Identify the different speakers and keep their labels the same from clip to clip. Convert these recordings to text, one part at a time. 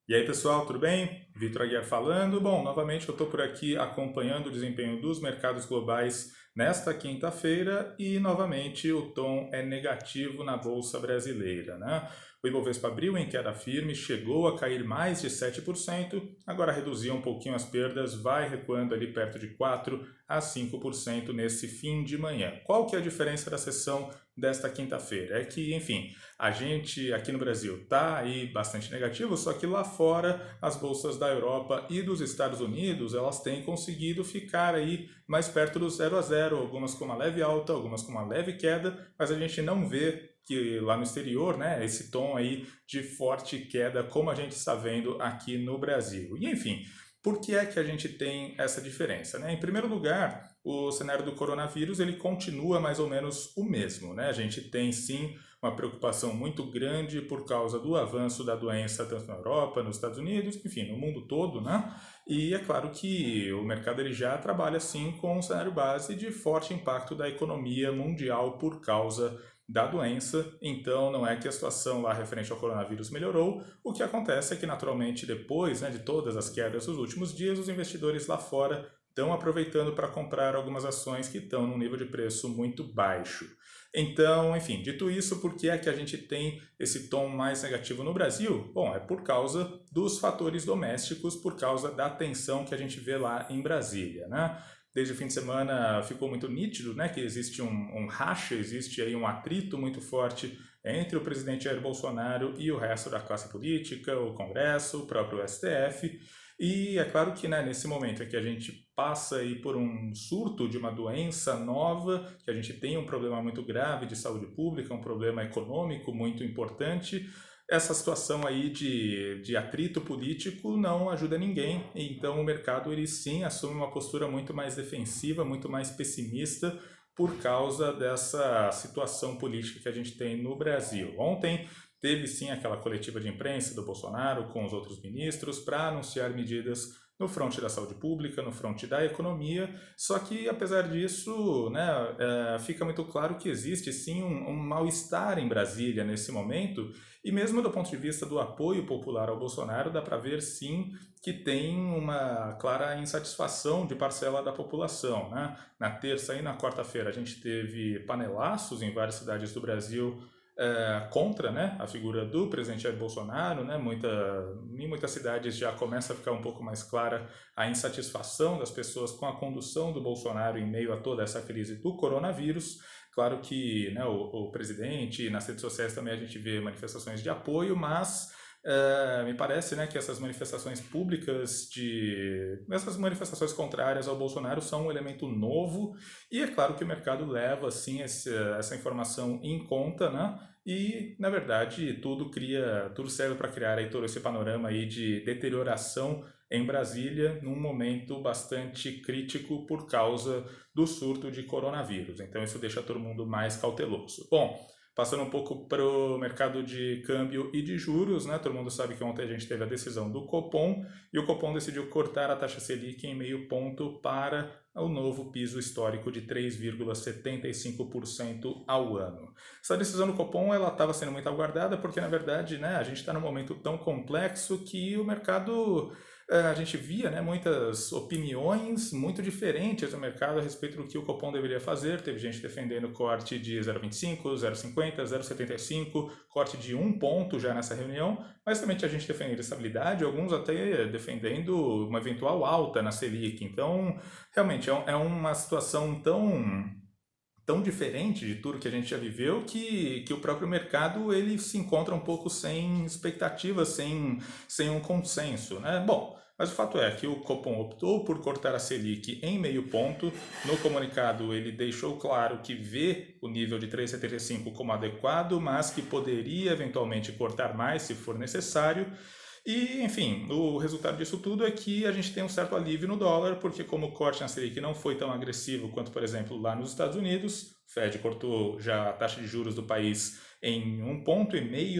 Speaker 1: E aí, pessoal, tudo bem? Vitor Aguiar falando. Bom, novamente eu estou por aqui acompanhando o desempenho dos mercados globais nesta quinta-feira e, novamente, o tom é negativo na Bolsa Brasileira, né? O Ibovespa abriu em queda firme, chegou a cair mais de 7%, agora reduziu um pouquinho as perdas, vai recuando ali perto de 4 a 5% nesse fim de manhã. Qual que é a diferença da sessão desta quinta-feira? É que, enfim, a gente aqui no Brasil está aí bastante negativo, só que lá fora as bolsas da Europa e dos Estados Unidos elas têm conseguido ficar aí mais perto do 0 a 0, algumas com uma leve alta, algumas com uma leve queda, mas a gente não vê que lá no exterior, né, esse tom aí de forte queda como a gente está vendo aqui no Brasil. E enfim, por que é que a gente tem essa diferença, né? Em primeiro lugar, o cenário do coronavírus ele continua mais ou menos o mesmo, né? A gente tem sim uma preocupação muito grande por causa do avanço da doença tanto na Europa, nos Estados Unidos, enfim, no mundo todo, né? E é claro que o mercado ele já trabalha sim com um cenário base de forte impacto da economia mundial por causa da doença, então não é que a situação lá referente ao coronavírus melhorou, o que acontece é que naturalmente depois, né, de todas as quedas dos últimos dias, os investidores lá fora estão aproveitando para comprar algumas ações que estão num nível de preço muito baixo. Então, enfim, dito isso, por que é que a gente tem esse tom mais negativo no Brasil? Bom, é por causa dos fatores domésticos, por causa da tensão que a gente vê lá em Brasília, né? Desde o fim de semana ficou muito nítido, né, que existe um racha, existe aí um atrito muito forte entre o presidente Jair Bolsonaro e o resto da classe política, o Congresso, o próprio STF. E é claro que, né, nesse momento em que a gente passa aí por um surto de uma doença nova, que a gente tem um problema muito grave de saúde pública, um problema econômico muito importante, essa situação aí de atrito político não ajuda ninguém, então o mercado ele sim assume uma postura muito mais defensiva, muito mais pessimista por causa dessa situação política que a gente tem no Brasil. Ontem teve sim aquela coletiva de imprensa do Bolsonaro com os outros ministros para anunciar medidas no fronte da saúde pública, no fronte da economia, só que apesar disso, né, fica muito claro que existe sim um mal-estar em Brasília nesse momento, e mesmo do ponto de vista do apoio popular ao Bolsonaro, dá para ver sim que tem uma clara insatisfação de parcela da população, né? Na terça e na quarta-feira a gente teve panelaços em várias cidades do Brasil contra, né, a figura do presidente Jair Bolsonaro, né, em muitas cidades já começa a ficar um pouco mais clara a insatisfação das pessoas com a condução do Bolsonaro em meio a toda essa crise do coronavírus. Claro que, né, o presidente, nas redes sociais também a gente vê manifestações de apoio, mas me parece, né, que essas manifestações públicas, essas manifestações contrárias ao Bolsonaro são um elemento novo e é claro que o mercado leva assim essa informação em conta, né? E na verdade tudo serve para criar aí todo esse panorama aí de deterioração em Brasília num momento bastante crítico por causa do surto de coronavírus. Então isso deixa todo mundo mais cauteloso. Bom, passando um pouco para o mercado de câmbio e de juros, né? Todo mundo sabe que ontem a gente teve a decisão do Copom e o Copom decidiu cortar a taxa Selic em meio ponto para o novo piso histórico de 3,75% ao ano. Essa decisão do Copom ela estava sendo muito aguardada porque, na verdade, né, a gente está num momento tão complexo que o mercado a gente via, né, muitas opiniões muito diferentes no mercado a respeito do que o Copom deveria fazer. Teve gente defendendo corte de 0,25, 0,50, 0,75, corte de 1 ponto já nessa reunião, mas também tinha gente defendendo estabilidade, alguns até defendendo uma eventual alta na Selic. Então, realmente, é uma situação tão diferente de tudo que a gente já viveu que o próprio mercado ele se encontra um pouco sem expectativas, sem um consenso, né? Bom, mas o fato é que o Copom optou por cortar a Selic em meio ponto. No comunicado ele deixou claro que vê o nível de 3,75 como adequado, mas que poderia eventualmente cortar mais se for necessário. E, enfim, o resultado disso tudo é que a gente tem um certo alívio no dólar, porque como o corte na Selic não foi tão agressivo quanto, por exemplo, lá nos Estados Unidos, o Fed cortou já a taxa de juros do país em 1,5 ponto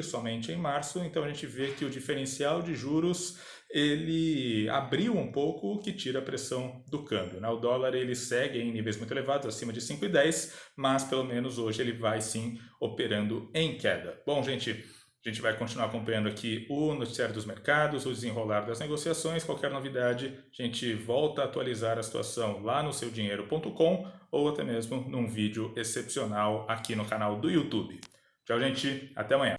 Speaker 1: somente em março, então a gente vê que o diferencial de juros ele abriu um pouco, o que tira a pressão do câmbio, né? O dólar ele segue em níveis muito elevados, acima de 5,10, mas pelo menos hoje ele vai sim operando em queda. Bom, gente, A gente vai continuar acompanhando aqui o noticiário dos mercados, o desenrolar das negociações. Qualquer novidade, a gente volta a atualizar a situação lá no seudinheiro.com ou até mesmo num vídeo excepcional aqui no canal do YouTube. Tchau, gente. Até amanhã.